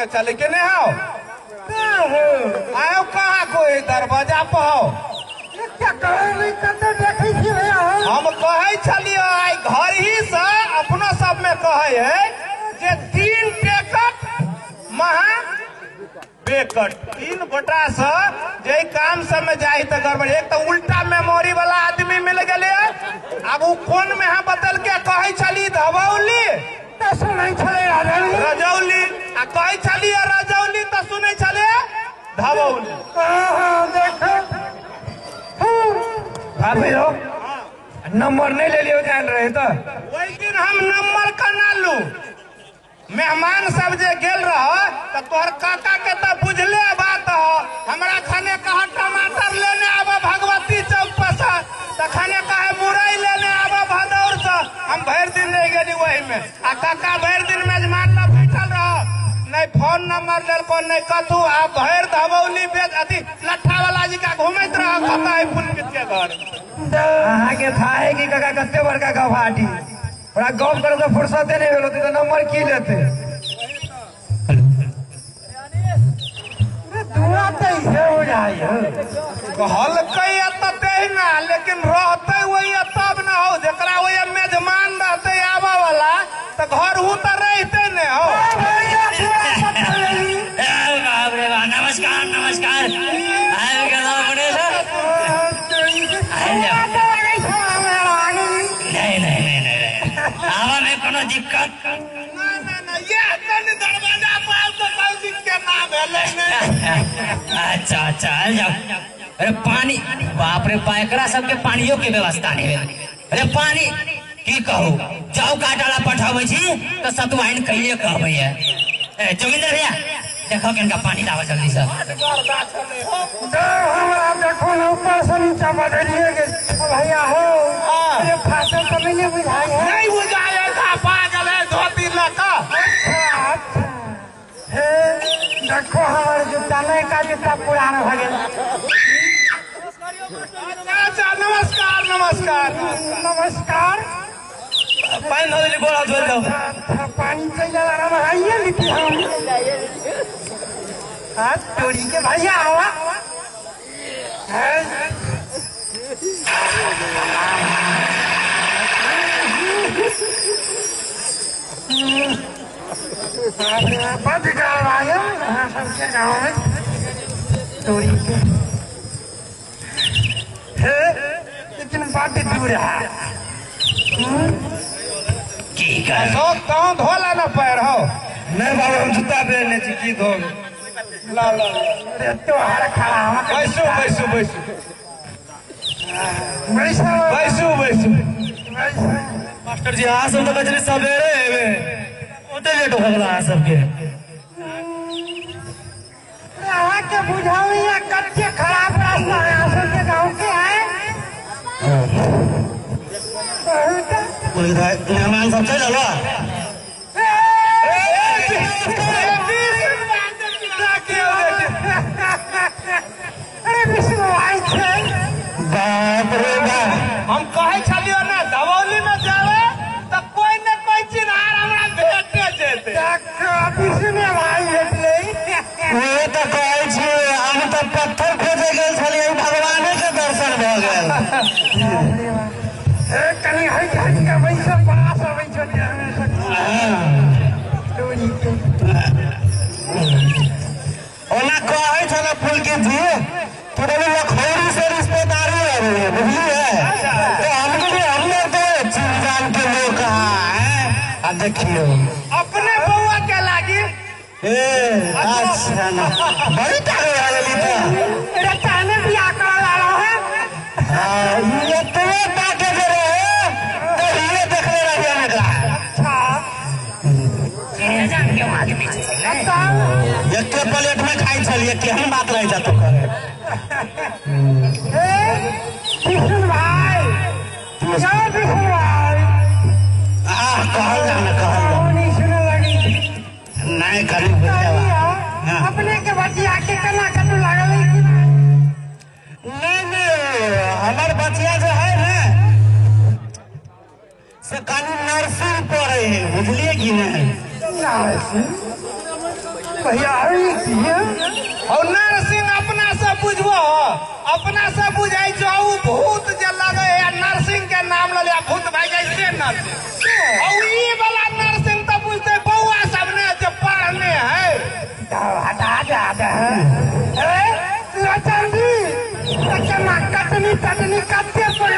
के चले के नहीं हो आयो कहाँ कोई दरवाजा पर हो हम कहे चलिए घर ही से अपना सब में कहे है जे 3 टिकट महा बेकट 3 गोटा से जे काम सब में जाए तो गड़बड़। एक तो उल्टा मेमोरी वाला आदमी मिल गए अब वो कौन में है बदल के कहे चली धवौली रजौली आ कहे चली रजौली तो सुने चले धवौली। भाभी लोग नंबर नहीं ले लियो जान रहे तो वही दिन हम नंबर का ना लू मेहमान सब जे गेल रहो तो तोहर काका के तो बुझले बात हो हमरा खाने कहा टमाटर लेने आबो भगवती चौक पर से तो खाने कहे मुरई लेने आबो भदौर से हम भर दिन नहीं गेली वही में आ काका भर दिन मेजमान ला बैठल रहो नहीं फोन नंबर लेल को नहीं कथू आ भर धवौली बेच अथी लट्ठा वाला जी का घूमत रहो खाता है पुनमित के घर अहाँ के था है कि काका कते बड़का गवाटी बड़ा गप करे तो फुर्सत नहीं भेलो तो नंबर की लेते दुआ तो इसे हो जाए कहल कई दे ना लेकिन रहते वही तब न हो जरा वही मेजमान रहते आवा वाला तो घर हूँ तो रहते न हो। नमस्कार नमस्कार नहीं कोनो दिक्कत दरवाजा पर तो के नाम है अच्छा अच्छा जाओ। अरे पानी बाप रे पायकरा सबके पानियों के व्यवस्था नहीं है। अरे पानी की कहू जाऊ काटाला पठावे छी तो सतुआइन कहिए कहबे है। जोगिंदर भैया देखो किनका पानी लावा जल्दी से हमरा देखो ना ऊपर से नीचे बढ़िए के भैया हो अरे फाटल तो नहीं बुझाई है नहीं बुझाए था पागल है धोती लगा देखो हमारे जूता नहीं का जूता पुराना हो गया। अच्छा नमस्कार नमस्कार नमस्कार पानी नदी बोला धो जाओ पानी चाहिए आइए लिखी हम हाथ चोरी के भैया आवा बंद करवाया सबके गाँव में चोरी के लेकिन बात दूर है कौन धोला न पैर हो नहीं बाबा हम जूता पहनने की धो ला ला त्योहार खड़ा बैसू बैसू बैसू बैसो बैसू बैसू मास्टर जी हाँ सब तो बजने सवेरे ओते लेट हो गया सबके के बुझाओ या कच्चे खराब रास्ता है आसर के गाँव के है मेहमान सब चल लो बाप रे हम कहे चलियो ना धवौली में जावे तो कोई न कोई चिन्हार हमरा भेटे जेते भाई भेटले वो तो कहे छी हम तो पत्थर खोजे गए छलिए भगवान के दर्शन भ गेल कहीं है का वैसे पास अबै छलिए ओना कहे छला फूल के जी तोरे लखौरी से रिश्तेदारी है बुझलिए तो हमने तो चीन जान के लोग कहा है आ देखियो अपने बउआ के लागी अच्छा ना बड़ी टाइम आ गई तो मेरा ताने भी आकर ला रहा है ये तो बात कर रहे हो तो ये देखने लगे ना अच्छा जान के आदमी एक प्लेट में खाई चलिए केहन बात रह जातो करे कृष्ण भाई कहल जाना नहीं सुने लगी नहीं करी अपने के बचिया के कना कतु लागल नहीं हमार बचिया जो है ना से कानून नर्सिंग पढ़े है बुझलिए कि नहीं भैया और नरसिंह अपना से बुझबो अपना से बुझाई जाऊ भूत जे लगे है नरसिंह के नाम ले लिया भूत भाई जैसे नरसिंह और ये वाला नरसिंह तो बुझते बउआ सब ने जो पढ़ने है कटनी कते पड़े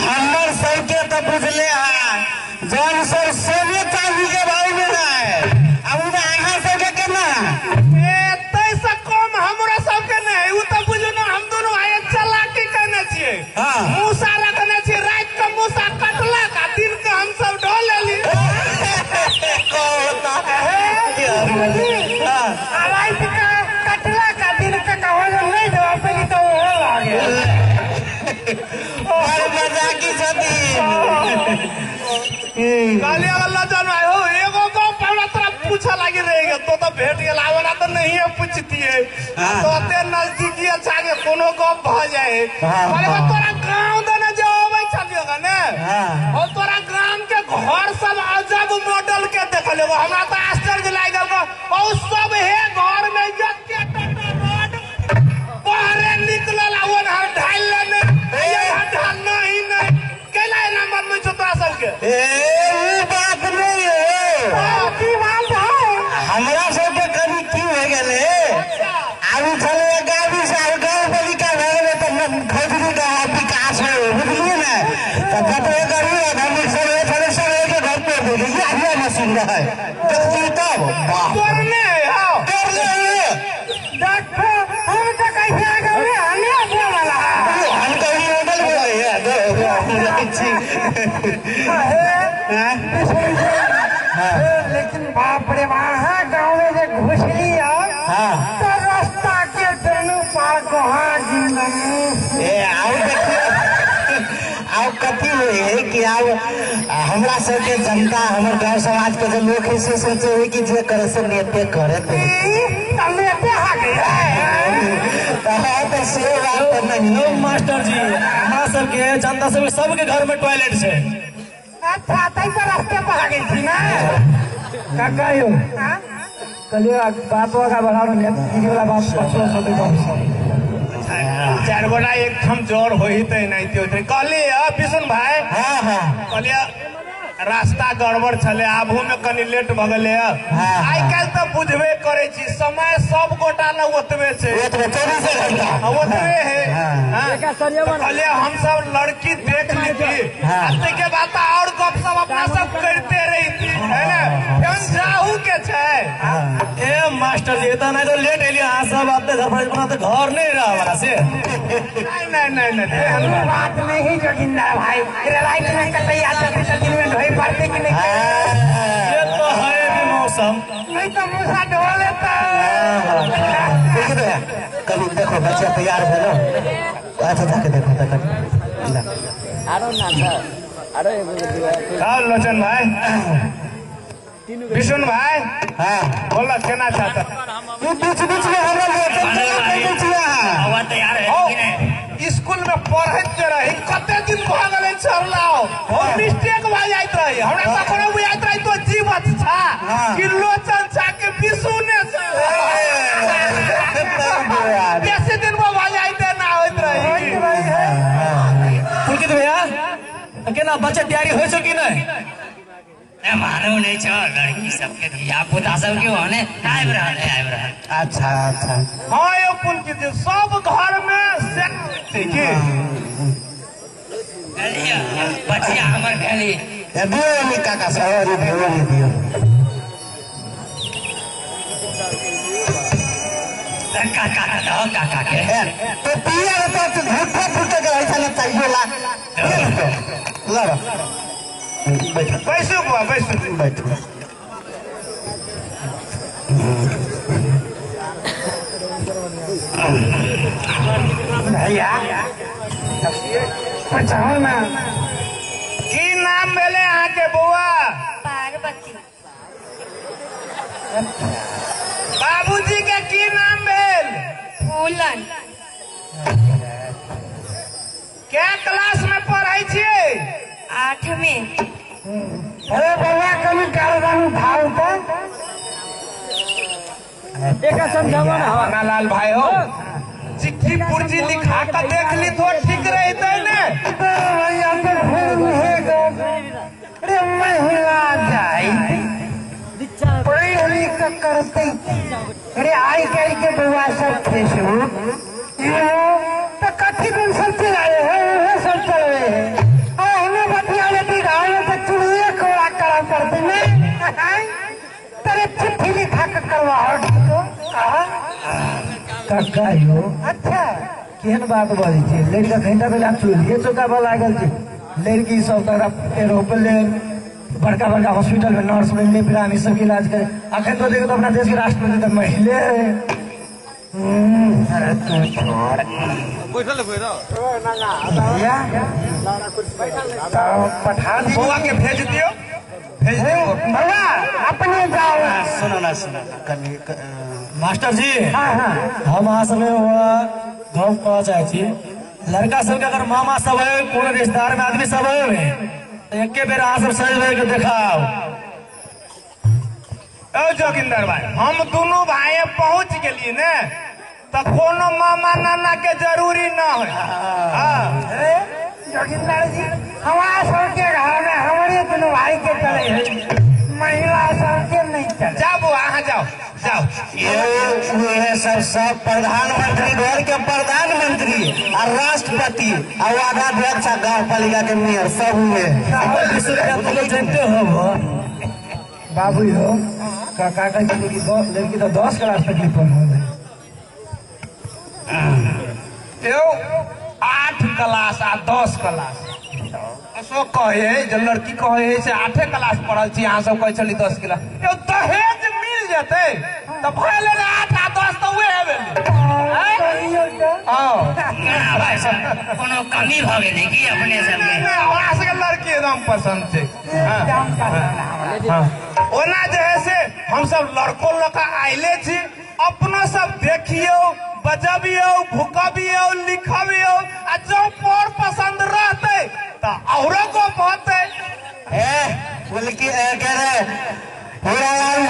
हमर सबके तो बुझले है जौन सर सोने चांदी के भाव में है अब अहाँ सबके केना तैसे कम हमरा सबके नहीं उ तो बुझो ना हम दोनों आए चलाकी करने छिए मूसा रखने छिए रात के मूसा कटला का दिन के हम सब ढो लेली रात का कटला का दिन का कहो नहीं दो पहले तो हो लागे और मजाकी छथि काली अल्लाह जानवाय हो एगो को पहला तरफ पूछा लागी रहेगा तो भेट गेल आवला तो नहीं है पूछती है तो ते नजदीकी अच्छा के कोनो को भ जाए माने तोरा गांव देने जो आबै छलियोगा ने और तोरा ग्राम के घर सब अजब मॉडल के देख लेबो हमरा तो आश्चर्य लागल को और सब है घर में जके रोड बाहर निकलल आवन हर ढाल लेने ये ढाल नहीं केला ना मन में छोटा सब के बात नहीं है की बात है हमरा सबके कभी की हो गेले आबू चले गाड़ी से गाँव पालिका घर में तो खजरी का विकास है बुझलिए ना तो कतरे करी हम सब चले सब के घर पे देखिए ये मशीन है देखिए तब करने हां कर ले देखो हम तो कैसे आ गए हमें अपने वाला हम कहीं मॉडल बोले है लेकिन बाप रे वहाँ गाँव में जो घुसली तो रास्ता के दोनों पार वहाँ आओ देखिए आओ कथी हुई है कि आओ हमरा सबके जनता हमर गाँव समाज के जो लोग है से सोचे हुए कि जे करे से नेते करे तो से बात नहीं मास्टर जी हमारा सबके जनता सबके घर में टॉयलेट है अच्छा तैसे रास्ते पर आ गई थी ना काका यो कलियो बात होगा बढ़ा रहे दीदी वाला बात पछुआ सोते चार गोटा एक हम जोर होई तो नहीं थी कहली बिशुन भाई कहलिए रास्ता गड़बड़ छले आबू में कनी लेट भ गेले आई काल तो बुझबे करे छी समय सब गोटा न ओतबे छे ओतबे है कहलिए हम सब लड़की देख लीजिए आते के बात और गप सब अपना सब करते रही थी है ना हम जाहू के छे ए मास्टर जी इतना नहीं तो लेट एली हां सब आपने घर पर बना तो घर नहीं रहा हमारा से नहीं बात नहीं जोगिंदर भाई राइट में कतई आते तो दिन में ढोई पड़ते कि नहीं ये तो है भी मौसम नहीं तो मूसा ढो लेता कभी देखो बच्चा तैयार है ना अच्छा जाके देखो लोचन भाई विष्णु भाई बोला कहना चाहता बीच बीच में हमरा तैयार है स्कूल में पढ़ते रही कते दिन कहा गले चरलाओ और मिस्टेक भ जाइत रही हमरा सपना बुझाइत रही तो जीवत छा कि लोचन छा के बिसुने से बेसी दिन में भ जाइत ना होइत रही पुलकित भैया केना बच्चे तैयारी हो छ कि नहीं मानो नहीं छो लड़की सबके धिया पुता सबके होने आइब रहल अच्छा अच्छा हाँ ये पुलकित सब घर में बचिया हमर कहली दियो काका सवारी दियो काका दो काका के तो पिया तो झूठा फूटे के ऐसा ना चाहिए ला बैसो बुआ बैसो बैठो भैया बचाओ ना की नाम भेले अहाँ के बउआ पार्वती बाबूजी के की नाम भेल फूलन क्या क्लास में पढ़े छियै 8 में अरे भैया कभी कारदान उठाओ तो एक समझावा ना खाना लाल भाई हो चिट्ठी पुर्जी लिखा कर देख ली तो ठीक रहते ने भैया तो फिर अरे महिला जाई पढ़ी लिख करते अरे आई कह के बुआ सब फेसबुक तो कथी दिन सब चलाए हैं सब चल रहे हैं और हमें बतिया लेती गाँव में तो चुड़िए कोड़ा करा करते नहीं तेरे चिट्ठी लिखा कर करवाओ काका यो अच्छा केहन बात बोली छी लड़का घंटा बेला चूल्हे चौका पर लागल छी लड़की सब तरफ एरोप्लेन बड़का बड़का हॉस्पिटल में नर्स में प्राणी सब के इलाज करे अखन तो देखो तो अपना देश के राष्ट्रपति तक महिला है अरे तू पठा बुआ के भेज दियो भैया अपने जाओ सुनो ना कभी मास्टर जी हम अहाँ सब गाँव कह चाहे छी लड़का सबके अगर मामा सब है कोनो रिश्तेदार में आदमी सब है एक बेर अहाँ सब सज भर के देखाओ जोगिंदर भाई हम दोनों भाई पहुंच गए ने तो कोनो मामा नाना के जरूरी न हो जोगिंदर जी हमारा सबके घर में हमारे दोनों भाई के चले महिला सबके नहीं चले जाओ बुआ हाँ जाओ जाओ ये सब प्रधानमंत्री घर के प्रधानमंत्री और राष्ट्रपति और वार्डाध्यक्ष गाँव पालिका के मेयर सब हुए जानते हो बाबू हो काका लड़की तो 10 क्लास तक पढ़ 8 क्लास आ 10 क्लास असो कहे जो लड़की कहे से 8 क्लास पढ़ल छी अहाँ सब कहे चली 10 क्लास दहेज मिल जेते तो भले 8 आ 10 तो उहे हेबे कोनो कमी भ गेलै कि अपने सबके हमरा सबके लड़की एकदम पसंद छै ओना जे है से हम सब लड़को लड़का आइले छी अपनो सब देखियो बजबियो भूकबियो लिखबियो आ जो पर पसंद रहते तो औरो को पहुंचे बोल की कह रहे पूरा हम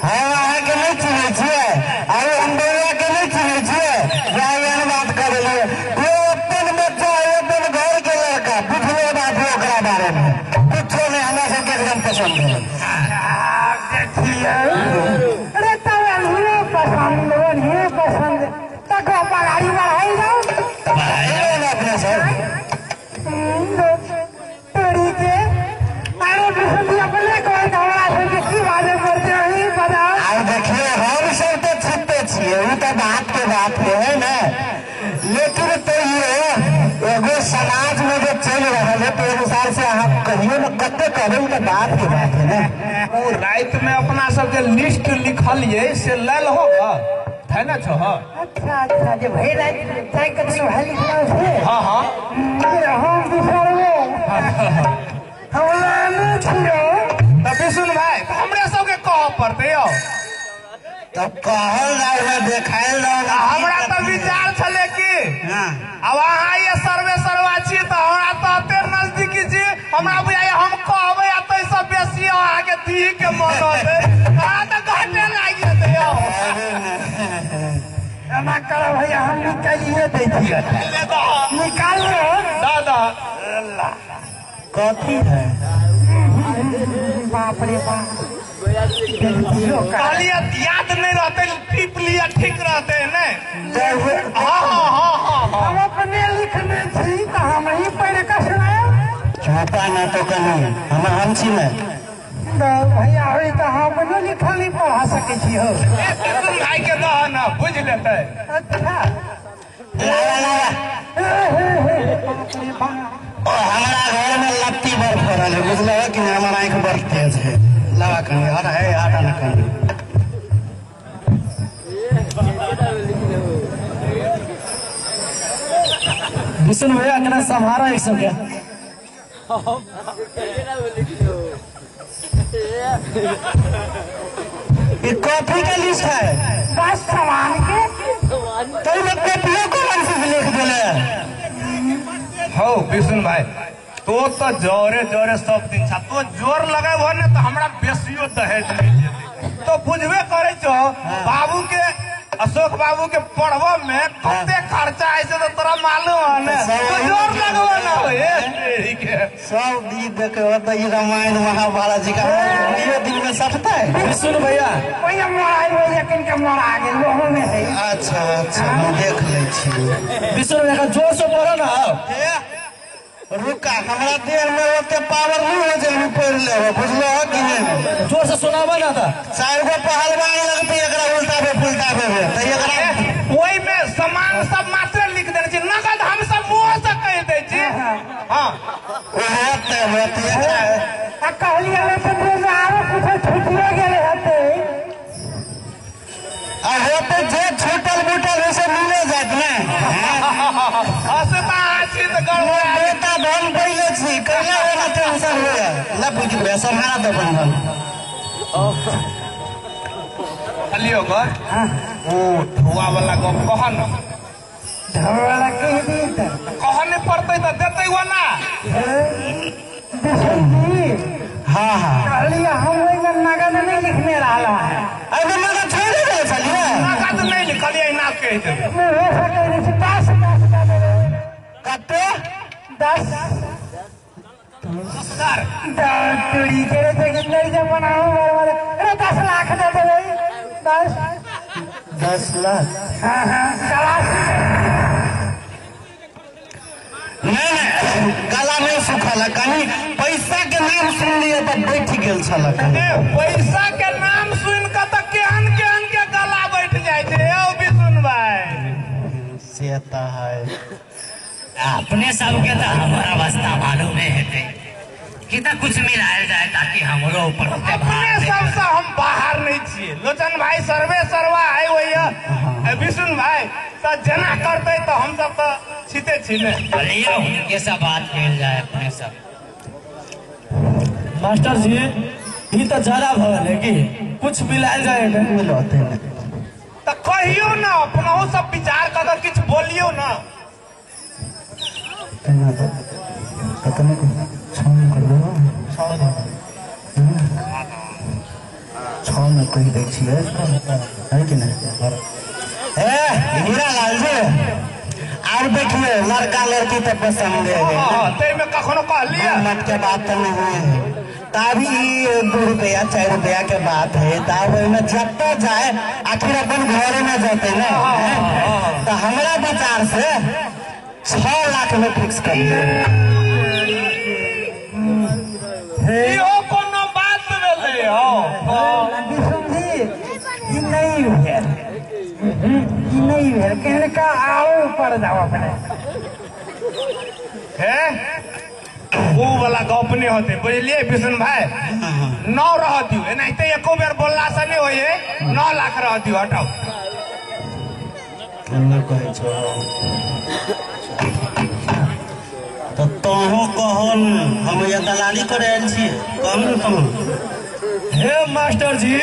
अहाँ के नहीं चिन्हे छियै और हम बोलिया के नहीं चिन्हे छियै जान बात कर लिए अपन बच्चा अपन घर के लड़का पूछले बात ओकरा बारे में कुछो नहीं हमरा सबके एकदम पसंद है अरे तब हीरो पसंद तक गाड़ी बढ़ाई जाओ अपने सर तोड़ी के अरे अपने कोई हमारा सबके की बातें करते हैं बताओ और देखिए हम सब तो छुपे छिए वो तो बात के बात है ना लेकिन तो ये एगो समाज में जो चल रहा है तो अनुसार से आप कहियो न कते करें तो बात के बात है ना वो रात में अपना सब जो लिस्ट लिखलिए से लेल होगा है ना छो अच्छा जो भाई चाहे कभी भाई लिखना है हाँ हाँ हम बिसरवे हम लाने छियो तो विष्णु भाई हमरे सबके कह पड़ते हो तब कहल जाए में देखायल हमरा तो विचार छले कि अब अहाँ ये सर्वे सर्वा छी तो हमरा तो अते नजदीकी छी हमरा बुझाइए हम कहबै आ तै सब बेसी अहाँ के दी के मन होते अहाँ तो घाटे लागि जेतै यौ एना करो भैया हम निकालिए दे दिए निकाल लो दादा कथी है बाप रे बाप कहलिए याद नहीं रहते टिप लिया ठीक रहते नहीं हाँ हाँ हाँ हाँ हाँ हम अपने लिखने छी तो हम ही पढ़ के सुनाए छोटा ना तो कहीं हम छी में भैया अभी तो हम अपने लिखा नहीं पढ़ा सके छी हो भाई के दह न बुझ लेते अच्छा हमारा घर में लत्ती बर्फ पड़ल है बुझल है कि हमारा आँख बर्फ तेज है लगा कहीं हटा है हटा ना कहीं विष्णु भैया इतना संभारा एक सब क्या ये कॉफी का लिस्ट है बस सामान के तो ये कॉफियों को मन से लिख दिले हो विष्णु भाई तो जोरे जोरे सब दिन छा तो जोर लगे हो ने तो हमरा बेसियो दहेज मिल जेतै तो बुझबे करे छो बाबू के अशोक बाबू के पढ़वा में कते खर्चा ऐसे तो तोरा मालूम है ना तो जोर लगवा ना हो सब दी देखे होता ये रामायण महाभारत जी का ये दिन में सटता है। सुन भैया भैया मोराई भैया किनका मोरा आ गए लोगों में है। अच्छा अच्छा मैं देख ले छी। विष्णु भैया जोर से बोलो ना। रुका हमरा देह में ओते पावर नहीं हो जे हम पढ़ ले बुझलो कि नहीं। जोर से सुनावा ना था। चार गो पहलवान लगते एकरा उल्टा पे पुल्टा पे तो एकरा वही में सामान सब मात्र लिख देने छी नगद हम सब मुंह से कह दे छी। हां होते होते आ कहलिया रे तो आरो कुछ छूटिए गेले हते। आ होते जे छोटल मोटल से मिले जात ना। हंसता हंसी तो गड़बड़ बेटा धन पहिले छी कइला वाला टेंशन हो ला बुझ बे संहारा तो बन चलियो गो ओ धुआ वाला गप कहन धुआ वाला कह दी त कहने पड़ते तो देते वो ना। हां हां कहलिया हम ओइ में नगद नहीं लिखने रहला है। अरे मगर छोड़ दे चलिए नगद नहीं लिखलिए ना कह दे मैं हो सके नहीं 10 का दे कते 10 सर तुड़ी के रे कितने जब बनाओ बार अरे 10 लाख दे दे 10 लाख। हां हां क्लास नहीं गला नहीं सुखल कहीं पैसा के नाम सुन लिए तो बैठ गेल छल पैसा के नाम सुन के तो केहन केहन के गला बैठ जाए थे भी सुन भाई से तो है अपने सबके तो हमारा अवस्था मालूम है कि तो कुछ मिलाया जाए ताकि हमरो ऊपर अपने सबसे हम बाहर नहीं छिए लोचन भाई सर्वे सर्वा है वही विष्णु भाई तो जना करते तो हम सब तो छीते छीने चलिए उनके सब बात खेल जाए अपने सब। मास्टर जी ये तो ज्यादा भवन है कि कुछ मिलाया जाए मिलते तो कहियो ना अपना सब विचार कर कुछ बोलियो ना। में कही दै छियै है कि नहीं। हीरा लाल जी और बैठिए लड़का लड़की तो पसंद है में कखनो कहलिए मत के बात तो नहीं है तभी 2 रुपया 4 रुपया के बात है तब में जब तक जाए आखिर अपन घर में जाते ना तो हमारा विचार से 6 लाख में फिक्स कर कोनो बात भेले नहीं है कहने का आओ ऊपर जाओ अपने है वो वाला गप नहीं होते बुझलिए विष्णु भाई 9 रह दियो नहीं तो एको बेर बोलला से नहीं होए 9 लाख रह दियो हटाओ तो तोहो कहन हम ये दलाली करे छी कम हे मास्टर जी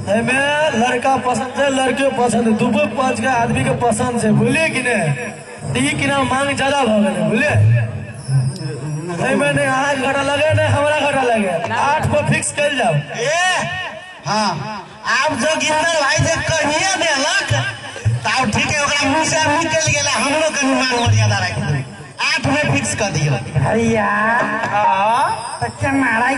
हमें लड़का पसंद है लड़के पसंद है दुबो 5 का आदमी के पसंद से बोलिए कि नहीं कि ना मांग ज्यादा भगल है बोलिए हमें नहीं आज घटा लगे नहीं हमारा घटा लगे 8 को फिक्स कर जाओ। हाँ आप जो गिरधर भाई से कहिए देलक तब ठीक है ओकरा मुंह से निकल गेला हमरो कनी मान मर्यादा रख दे 8 में फिक्स कर दियो भैया बच्चा मारा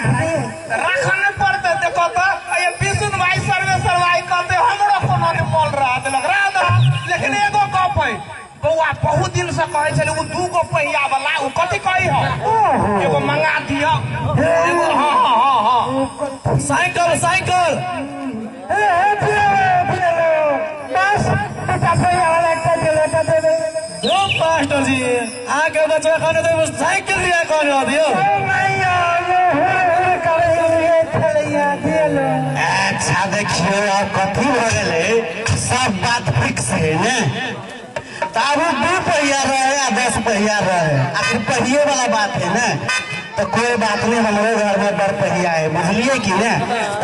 रखने पड़ते देखो तो ये विष्णु भाई सर्वे सर्वाई कहते हमरो कोनो नहीं बोल रहा देलक रहा लेकिन एगो गप है बउआ बहुत दिन से कहे छले वो 2 गो पहिया वाला वो कथी कही हो एगो मंगा दियो एगो हां साइकिल साइकिल बस पहिया वाला एक दे दे जो मास्टर जी आगे बच्चा खाने तो साइकिल दिया कौन दियो अच्छा देखियो अब कथी हो गए सब बात फिक्स है ना तब 2 पहिया रहे या 10 पहिया रहे आखिर पहिए वाला बात है ना तो कोई बात नहीं हमारे घर में 2 पहिया है बुझलिए कि ना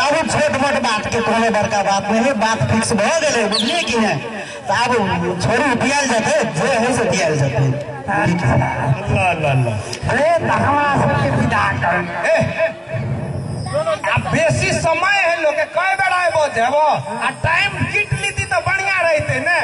तब छोट मोट बात के कोनो बड़का बात नहीं है बात फिक्स हो गए बुझलिए कि ना तब छोड़ी दिया जाते जो है से दिया जाते अल्लाह अल्लाह अरे हमारा सबके विदा कर अब बेसी समय है लोग के कई बेर आबो जेबो आ टाइम किट लीती तो बढ़िया रहते ने।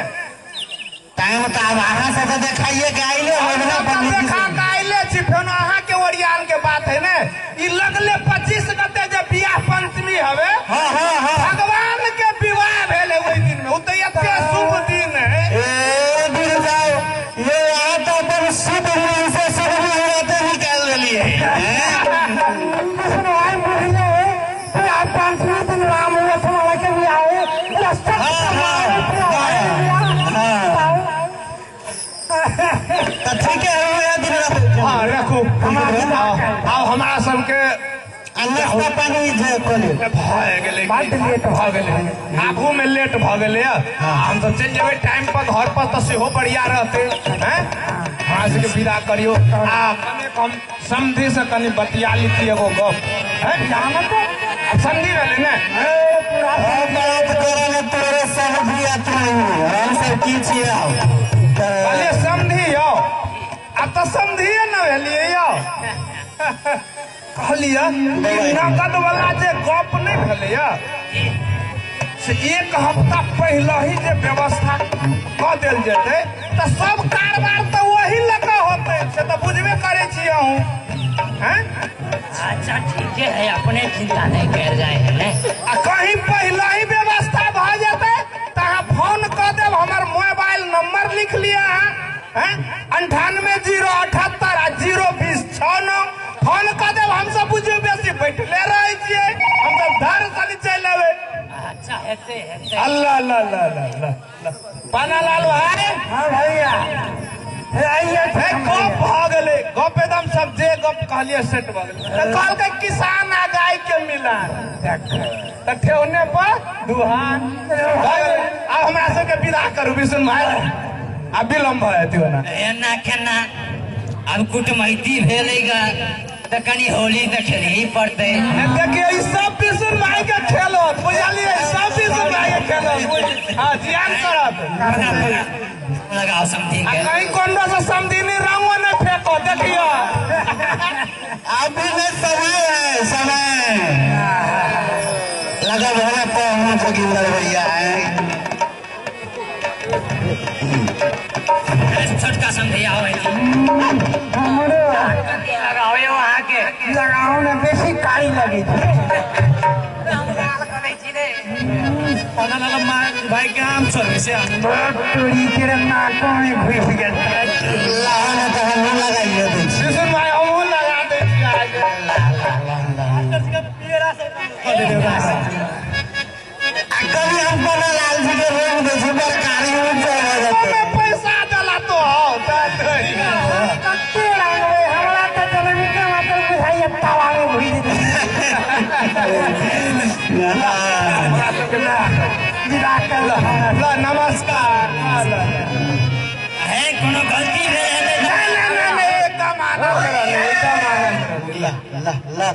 टाइम तो अब अहाँ से तो देखाइए के आइले होना देखा के आइले छी फेन अहाँ के ओरियान के बात है ने। ई लगले 25 गते जब बियाह पंचमी हवे हाँ हाँ हाँ भगवान के विवाह भेले ओई दिन में। उ तो एते शुभ दिन है। ए दिन जाओ ये यहाँ तो अपन शुभ दिन से शुभ दिन होते निकाल लिए राम लक्ष्मण के भी आए तो ठीक है हाँ रखो आओ हमारा सबके नाश्ता पानी जे कोले भऽ गेलै आगू में लेट भऽ गेलै हम सब चलि जेबै टाइम पर घर पर तो सेहो बढ़िया रहते हैं। हमरा सबके विदा करियो आ कने हम समझी से कनी बतिया लीती एगो गप समझी रहले ने बात करे में तोरे समझी आती हम सब की छियै पहले समझी यो अब तो समझिए न भेलिए यो कहलिए नगद वाला जे गप नहीं भेलै से एक हफ्ता पहले ही जे व्यवस्था कऽ देल जेतै तो सब कारबार तो वही लगा होते से तो बुझबे करे छी हैं। अच्छा ठीक है अपने चिंता नहीं कर जाए है ने। आ कहीं पहले ही व्यवस्था भ जेतै तो अहाँ फोन कऽ देब हमर मोबाइल नंबर लिख लिया हैं 98 078 020 69 फोन कऽ देब हम सब बुझियो बेसी बैठले रहे छियै हम सब धर साली चलि अबै। अच्छा हेते हेते अल्लाह अल्लाह अल्लाह अल्लाह पाना लाल भाई हाँ भैया गप भऽ गेलै गप एकदम सब जे गप कहलिए सेट भऽ गेलै तऽ कहलकै किसान आ गाय के मिलान तऽ ठेहुने पर दुहान आब हमरा सबके विदा करू विष्णु भाई आ विलम्ब भऽ जेतै ओना एना केना अब कुटमैती भेलेगा तो कनी होली तो खेले ही पड़ते। देखिए ई सब विष्णु भाई के खेलत बुझलिए सब विष्णु भाई के खेलत हाँ जियान करत लगाओ समझी आ के कहीं कोंडो से समझिनी रंगो न फेंको देखियो अभी में समय है समय लगा भरा पहुंच जोगिंदर भैया है छोटका समझिया हो लगाओ वहाँ के लगाओ में बेसी कारी लगी भाई के आम छोड़ से तोरी के नाकों में घुस गया लाहौर तो हम लगाइए दै छी विष्णु भाई हमहूँ लगा दै छी कभी हम बना लाल जी के रोग दे छी सरकारी में जाए पैसा डला तो कत्ते रंगवे हमरा तो जलेबी के मतलब बुझाई तवा में भुई दे नमस्कार है कोनो गलती भेल है एकदम आनंद ला ला ला